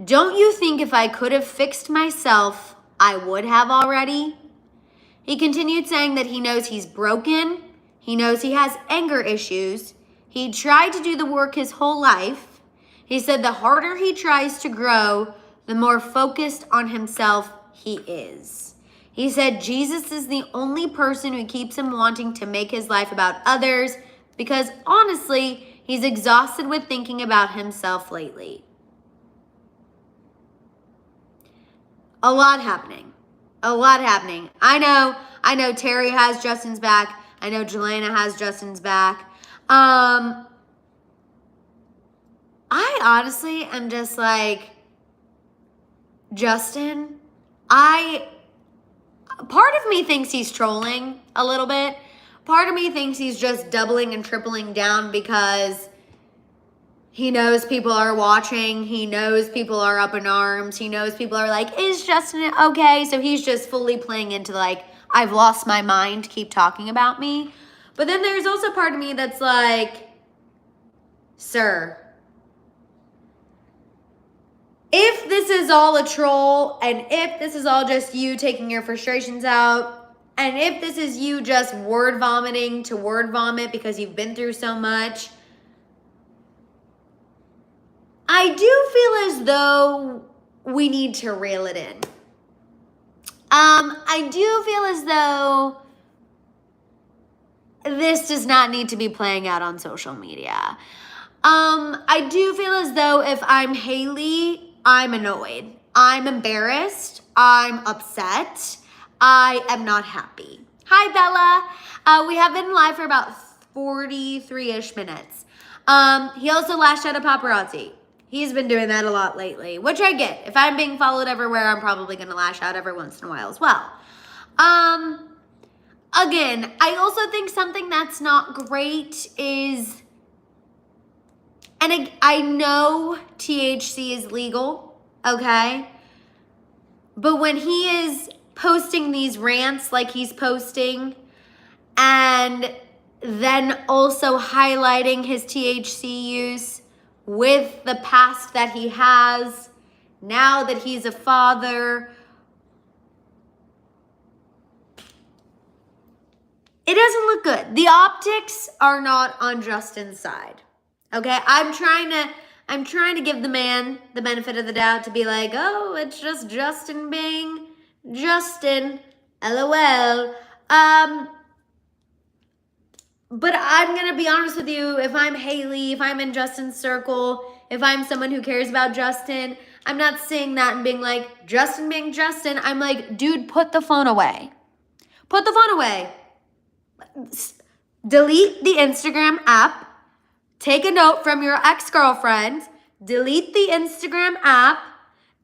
Don't you think if I could have fixed myself, I would have already? He continued saying that he knows he's broken. He knows he has anger issues. He tried to do the work his whole life. He said the harder he tries to grow, the more focused on himself he is. He said Jesus is the only person who keeps him wanting to make his life about others because honestly, he's exhausted with thinking about himself lately. A lot happening. A lot happening. I know Terry has Justin's back. I know Jelena has Justin's back. I honestly am just like, Justin, part of me thinks he's trolling a little bit. Part of me thinks he's just doubling and tripling down because he knows people are watching. He knows people are up in arms. He knows people are like, is Justin okay? So he's just fully playing into like, I've lost my mind, keep talking about me. But then there's also part of me that's like, sir, if this is all a troll and if this is all just you taking your frustrations out and if this is you just word vomiting to word vomit because you've been through so much, I do feel as though we need to reel it in. I do feel as though this does not need to be playing out on social media. I do feel as though if I'm Hailey, I'm annoyed. I'm embarrassed. I'm upset. I am not happy. Hi, Bella. We have been live for about 43-ish minutes. He also lashed out at paparazzi. He's been doing that a lot lately, which I get. If I'm being followed everywhere, I'm probably going to lash out every once in a while as well. Again, I also think something that's not great is, and I know THC is legal, okay? But when he is posting these rants like he's posting and then also highlighting his THC use with the past that he has, now that he's a father, it doesn't look good. The optics are not on Justin's side. Okay, I'm trying to give the man the benefit of the doubt to be like, oh, it's just Justin being Justin, LOL. But I'm going to be honest with you, if I'm Hailey, if I'm in Justin's circle, if I'm someone who cares about Justin, I'm not saying that and being like, Justin being Justin. I'm like, dude, put the phone away. Put the phone away. Delete the Instagram app. Take a note from your ex-girlfriend. Delete the Instagram app.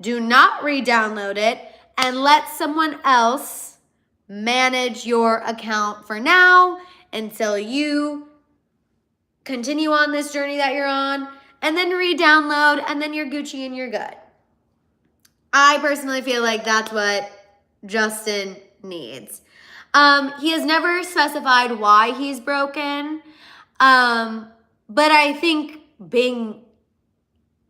Do not re-download it. and let someone else manage your account for now until you continue on this journey that you're on, and then re-download, and then you're Gucci and you're good. I personally feel like that's what Justin needs. He has never specified why he's broken, but I think being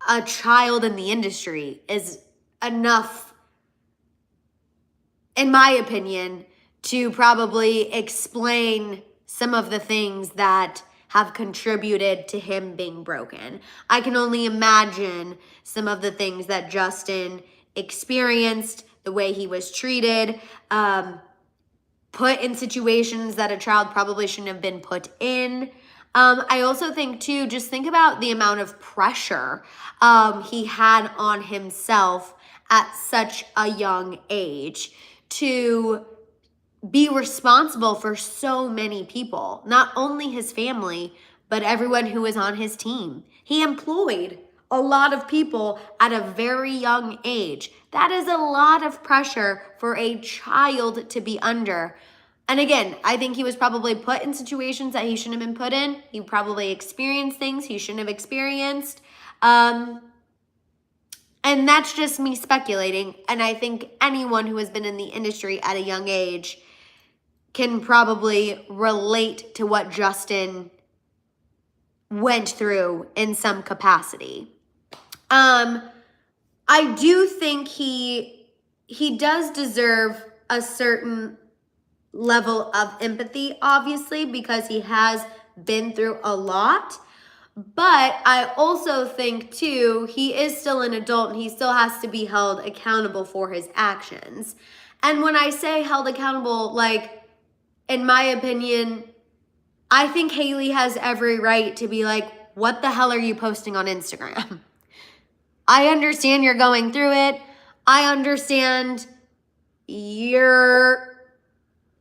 a child in the industry is enough, in my opinion, to probably explain some of the things that have contributed to him being broken. I can only imagine some of the things that Justin experienced, the way he was treated, put in situations that a child probably shouldn't have been put in. I also think too, just think about the amount of pressure he had on himself at such a young age to be responsible for so many people, not only his family, but everyone who was on his team. He employed a lot of people at a very young age. That is a lot of pressure for a child to be under. And again, I think he was probably put in situations that he shouldn't have been put in. He probably experienced things he shouldn't have experienced. And that's just me speculating. And I think anyone who has been in the industry at a young age can probably relate to what Justin went through in some capacity. I do think he does deserve a certain level of empathy, obviously, because he has been through a lot. But I also think, too, he is still an adult and he still has to be held accountable for his actions. And when I say held accountable, like, in my opinion, I think Hailey has every right to be like, what the hell are you posting on Instagram? I understand you're going through it. I understand you're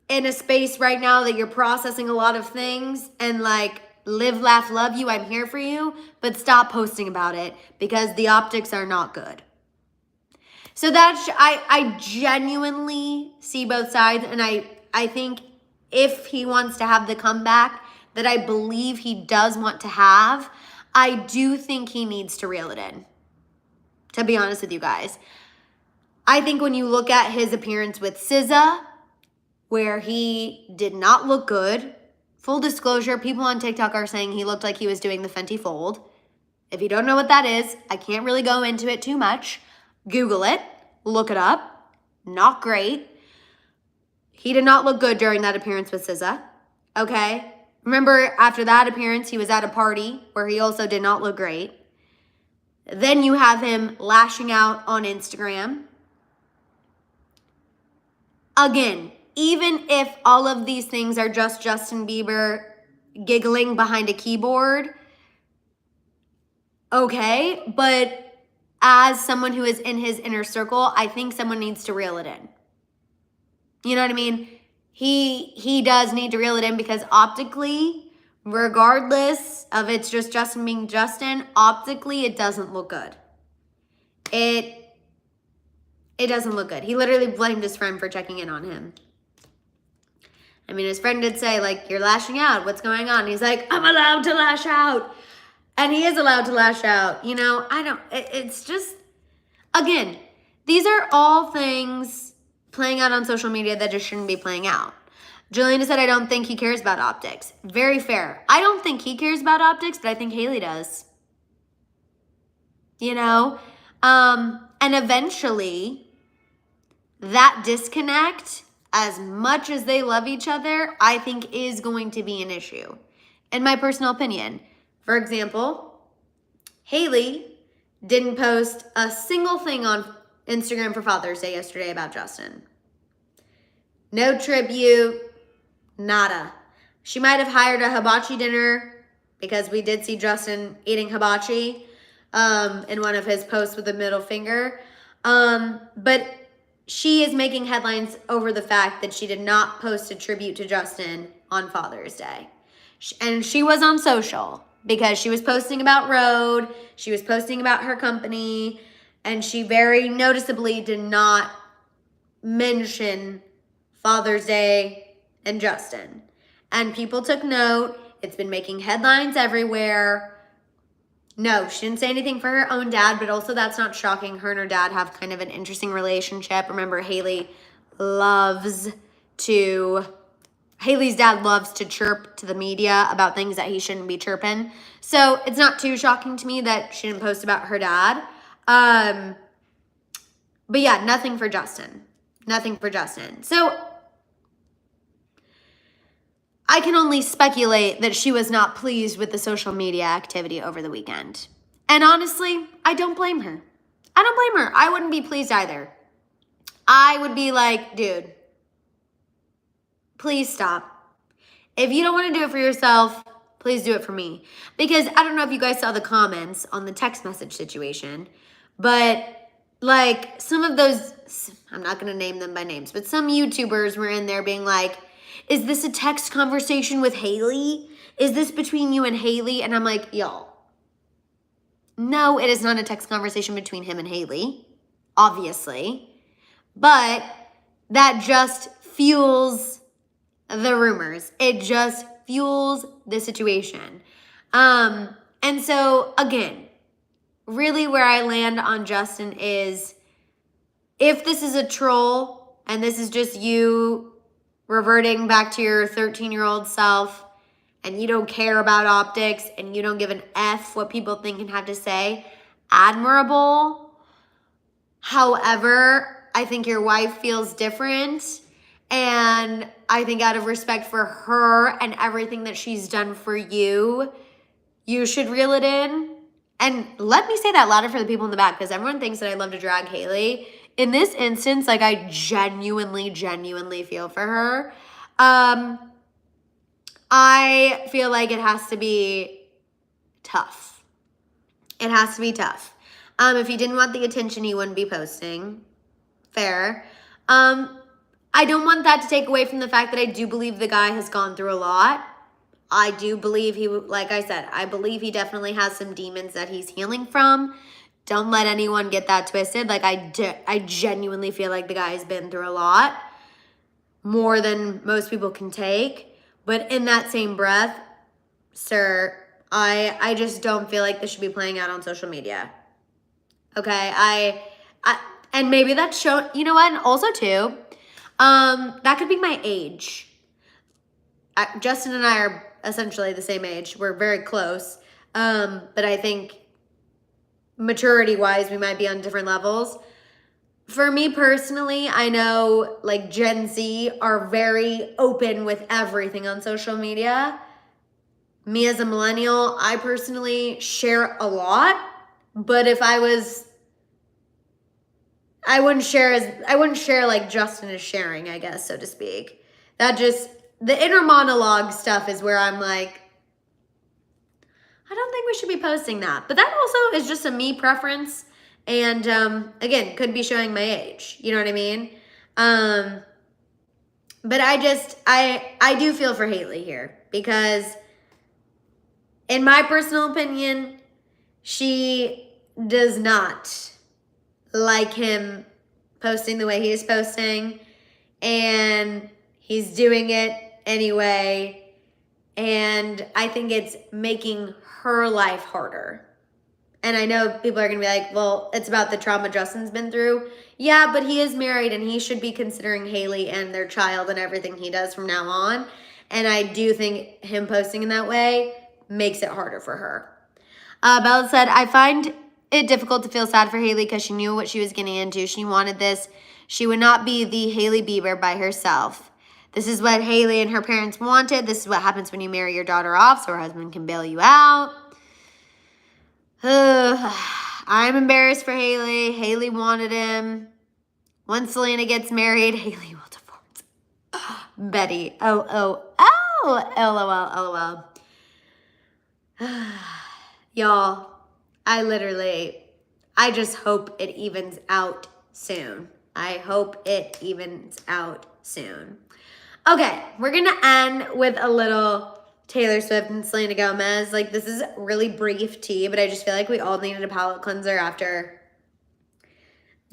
in a space right now that you're processing a lot of things, and like, live, laugh, love you. I'm here for you, but stop posting about it because the optics are not good. So that's, I genuinely see both sides, and I think if he wants to have the comeback that I believe he does want to have, I do think he needs to reel it in, to be honest with you guys. I think when you look at his appearance with SZA, where he did not look good, full disclosure, people on TikTok are saying he looked like he was doing the Fenty Fold. If you don't know what that is, I can't really go into it too much. Google it, look it up. Not great. He did not look good during that appearance with SZA, okay? Remember, after that appearance, he was at a party where he also did not look great. Then you have him lashing out on Instagram. Again, even if all of these things are just Justin Bieber giggling behind a keyboard, okay, but as someone who is in his inner circle, I think someone needs to reel it in. You know what I mean? He does need to reel it in, because optically, regardless of it's just Justin being Justin, optically it doesn't look good. It doesn't look good. He literally blamed his friend for checking in on him. I mean, his friend did say, like, you're lashing out. What's going on? He's like, I'm allowed to lash out. And he is allowed to lash out. You know, it's just, again, these are all things playing out on social media that just shouldn't be playing out. Juliana said, I don't think he cares about optics. Very fair. I don't think he cares about optics, but I think Hailey does. You know? And eventually, that disconnect, as much as they love each other, I think is going to be an issue, in my personal opinion. For example, Hailey didn't post a single thing on Instagram for Father's Day yesterday about Justin. No tribute, nada. She might have hired a hibachi dinner, because we did see Justin eating hibachi in one of his posts with a middle finger. But she is making headlines over the fact that she did not post a tribute to Justin on Father's Day. And she was on social because she was posting about Rhode, she was posting about her company, and she very noticeably did not mention Father's Day and Justin. And people took note. It's been making headlines everywhere. No, she didn't say anything for her own dad, but also that's not shocking. Her and her dad have kind of an interesting relationship. Remember, Hailey's dad loves to chirp to the media about things that he shouldn't be chirping. So it's not too shocking to me that she didn't post about her dad. But yeah, nothing for Justin. Nothing for Justin. So I can only speculate that she was not pleased with the social media activity over the weekend. And honestly, I don't blame her. I don't blame her. I wouldn't be pleased either. I would be like, dude, please stop. If you don't want to do it for yourself, please do it for me. Because I don't know if you guys saw the comments on the text message situation, but like some of those, I'm not going to name them by names, but some YouTubers were in there being like, is this a text conversation with Hailey? Is this between you and Hailey? And I'm like, y'all, no, it is not a text conversation between him and Hailey, obviously. But that just fuels the rumors. It just fuels the situation. And so, again, really where I land on Justin is if this is a troll and this is just you reverting back to your 13-year-old self and you don't care about optics and you don't give an F what people think and have to say, admirable. However, I think your wife feels different, and I think out of respect for her and everything that she's done for you, you should reel it in. And let me say that louder for the people in the back, because everyone thinks that I love to drag Hailey. In this instance, like, I genuinely feel for her. I feel like it has to be tough. It has to be tough. If he didn't want the attention, he wouldn't be posting. Fair. I don't want that to take away from the fact that I do believe the guy has gone through a lot. I do believe like I said, I believe he definitely has some demons that he's healing from. Don't let anyone get that twisted. Like, I genuinely feel like the guy's been through a lot, more than most people can take. But in that same breath, sir, I just don't feel like this should be playing out on social media. Okay, and maybe that's shown, you know what, and also too, that could be my age. Justin and I are essentially the same age. We're very close. But I think maturity-wise, we might be on different levels. For me personally, I know like Gen Z are very open with everything on social media. Me as a millennial, I personally share a lot, but if I wouldn't share like Justin is sharing, I guess, so to speak. That just, the inner monologue stuff is where I'm like, I don't think we should be posting that. But that also is just a me preference. And again, could be showing my age. You know what I mean? But I do feel for Hailey here. Because in my personal opinion, she does not like him posting the way he is posting. And he's doing it anyway. And I think it's making her life harder. And I know people are going to be like, well, it's about the trauma Justin's been through. Yeah, but he is married and he should be considering Hailey and their child and everything he does from now on. And I do think him posting in that way makes it harder for her. Bella said, I find it difficult to feel sad for Hailey because she knew what she was getting into. She wanted this. She would not be the Hailey Bieber by herself. This is what Hailey and her parents wanted. This is what happens when you marry your daughter off so her husband can bail you out. I'm embarrassed for Hailey. Hailey wanted him. Once Selena gets married, Hailey will divorce. Betty. LOL. Y'all, I just hope it evens out soon. I hope it evens out soon. Okay, we're going to end with a little Taylor Swift and Selena Gomez. Like, this is really brief tea, but I just feel like we all needed a palate cleanser after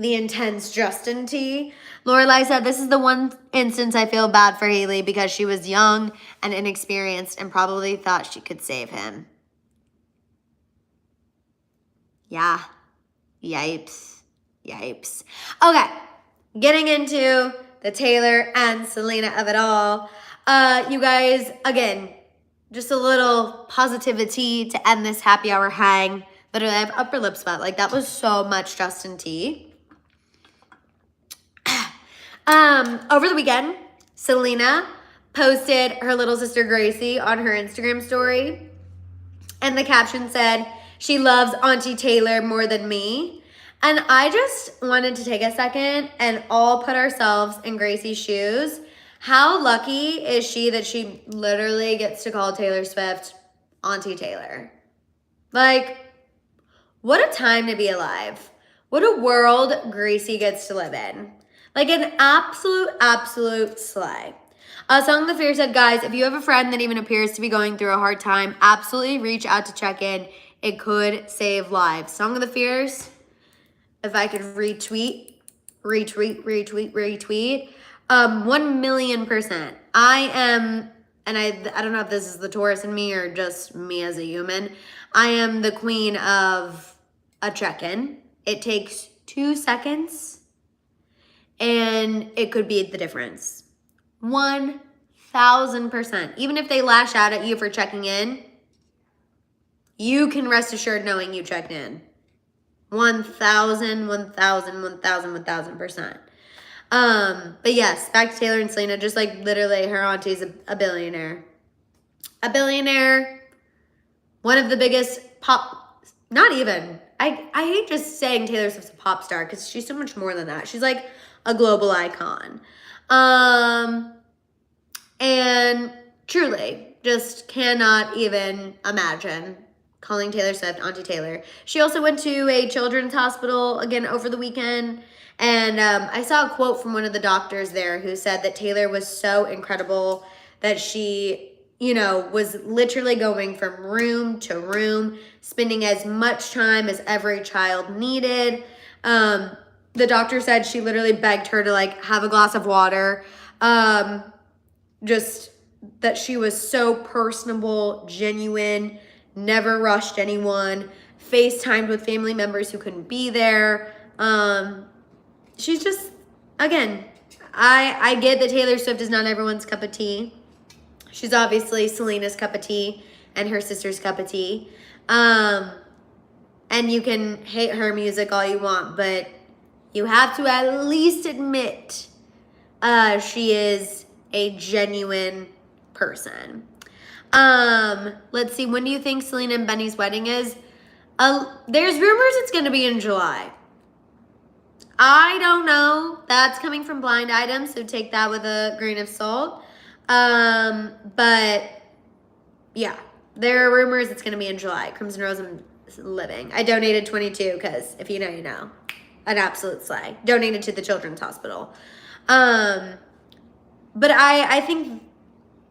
the intense Justin tea. Lorelai said, this is the one instance I feel bad for Hailey because she was young and inexperienced and probably thought she could save him. Yeah. Yipes. Yipes. Okay. Getting into the Taylor and Selena of it all. You guys, again, just a little positivity to end this happy hour hang. Literally, I have upper lip sweat. Like, that was so much Justin tea. Over the weekend, Selena posted her little sister Gracie on her Instagram story. And the caption said, she loves Auntie Taylor more than me. And I just wanted to take a second and all put ourselves in Gracie's shoes. How lucky is she that she literally gets to call Taylor Swift Auntie Taylor? Like, what a time to be alive. What a world Gracie gets to live in. Like an absolute slay. Song of the Fear said, guys, if you have a friend that even appears to be going through a hard time, absolutely reach out to check in. It could save lives. Song of the Fears, if I could retweet. 1,000,000%. I am, and I don't know if this is the Taurus in me or just me as a human. I am the queen of a check-in. It takes 2 seconds and it could be the difference. 1,000%. Even if they lash out at you for checking in, you can rest assured knowing you checked in. 1,000%. But yes, back to Taylor and Selena, just like literally her auntie's a billionaire. A billionaire, one of the biggest not even, I hate just saying Taylor Swift's a pop star because she's so much more than that. She's like a global icon. And truly, just cannot even imagine calling Taylor Swift Auntie Taylor. She also went to a children's hospital again over the weekend. And I saw a quote from one of the doctors there who said that Taylor was so incredible that she, you know, was literally going from room to room, spending as much time as every child needed. The doctor said she literally begged her to like have a glass of water. Just that she was so personable, genuine, never rushed anyone, FaceTimed with family members who couldn't be there. She's just, again, I get that Taylor Swift is not everyone's cup of tea. She's obviously Selena's cup of tea and her sister's cup of tea. And you can hate her music all you want, but you have to at least admit she is a genuine person. Let's see, when do you think Selena and Benny's wedding is? There's rumors it's going to be in July. I don't know. That's coming from Blind Items, so take that with a grain of salt. But yeah, there are rumors it's going to be in July. Crimson Rose, I'm living. I donated 22 because if you know, you know. An absolute slay. Donated to the Children's Hospital. But I think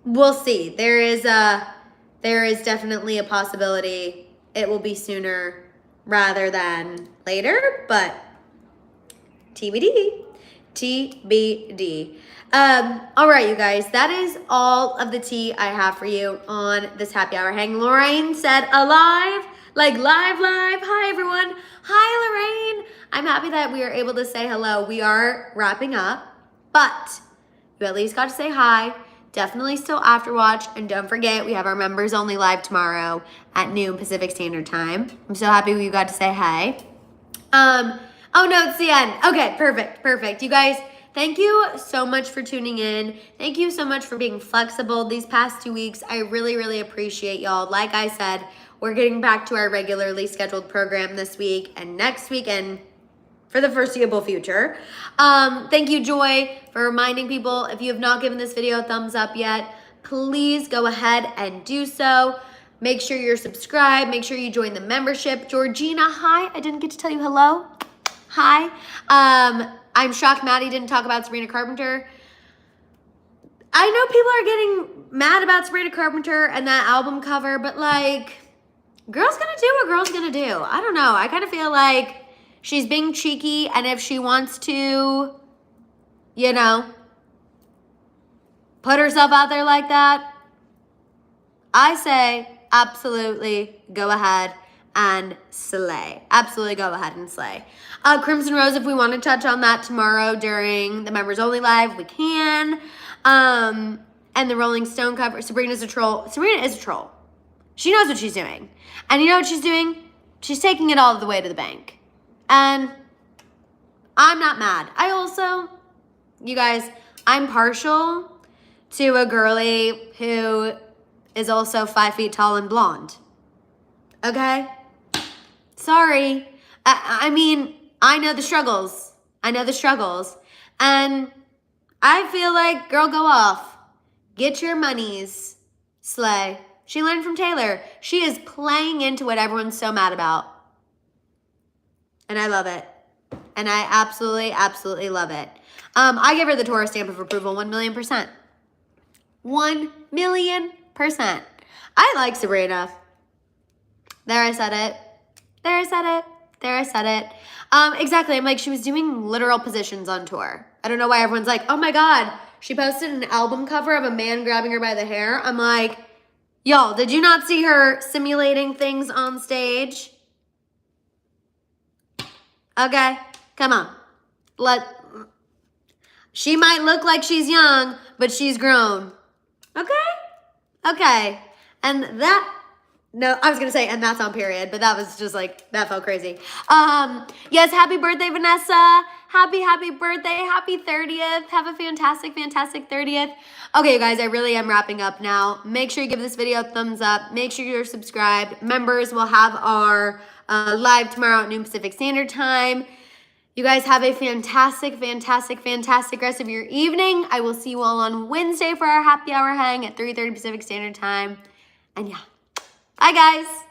we'll see. There is definitely a possibility it will be sooner rather than later, but TBD. TBD. All right, you guys, that is all of the tea I have for you on this happy hour hang. Lorraine said alive, like live. Hi, everyone. Hi, Lorraine. I'm happy that we are able to say hello. We are wrapping up, but you at least got to say hi. Definitely still after watch. And don't forget, we have our members only live tomorrow at noon Pacific Standard Time. I'm so happy you got to say hi. Oh no, it's the end. Okay, perfect. You guys, thank you so much for tuning in. Thank you so much for being flexible these past 2 weeks. I really appreciate y'all. Like I said, we're getting back to our regularly scheduled program this week and next week and for the foreseeable future. Thank you, Joy, for reminding people, if you have not given this video a thumbs up yet, please go ahead and do so. Make sure you're subscribed. Make sure you join the membership. Georgina, hi. I didn't get to tell you hello. Hi. I'm shocked Maddie didn't talk about Sabrina Carpenter. I know people are getting mad about Sabrina Carpenter and that album cover, but like, girl's gonna do what girl's gonna do. I don't know. I kind of feel like She's being cheeky, and if she wants to, you know, put herself out there like that, I say absolutely go ahead and slay. Absolutely go ahead and slay. Crimson Rose, if we want to touch on that tomorrow during the members only live, we can. And the Rolling Stone cover, Sabrina is a troll. Sabrina is a troll. She knows what she's doing. And you know what she's doing? She's taking it all the way to the bank. And I'm not mad. I also, you guys, I'm partial to a girly who is also 5 feet tall and blonde. Okay? Sorry. I mean, I know the struggles. I know the struggles. And I feel like, girl, go off. Get your monies. Slay. She learned from Taylor. She is playing into what everyone's so mad about. And I love it. And I absolutely, absolutely love it. I give her the Taurus stamp of approval 1,000,000%. 1,000,000%. I like Sabrina. There, I said it. There, I said it. There, I said it. Exactly. I'm like, she was doing literal positions on tour. I don't know why everyone's like, oh my God, she posted an album cover of a man grabbing her by the hair. I'm like, y'all, did you not see her simulating things on stage? Okay, come on. She might look like she's young, but she's grown. Okay? Okay. And that, no, I was going to say, and that's on period, but that was just like, that felt crazy. Yes, happy birthday, Vanessa. Happy birthday. Happy 30th. Have a fantastic 30th. Okay, you guys, I really am wrapping up now. Make sure you give this video a thumbs up. Make sure you're subscribed. Members will have our live tomorrow at noon Pacific Standard Time. You guys have a fantastic rest of your evening. I will see you all on Wednesday for our happy hour hang at 3:30 Pacific Standard Time. And yeah, bye guys.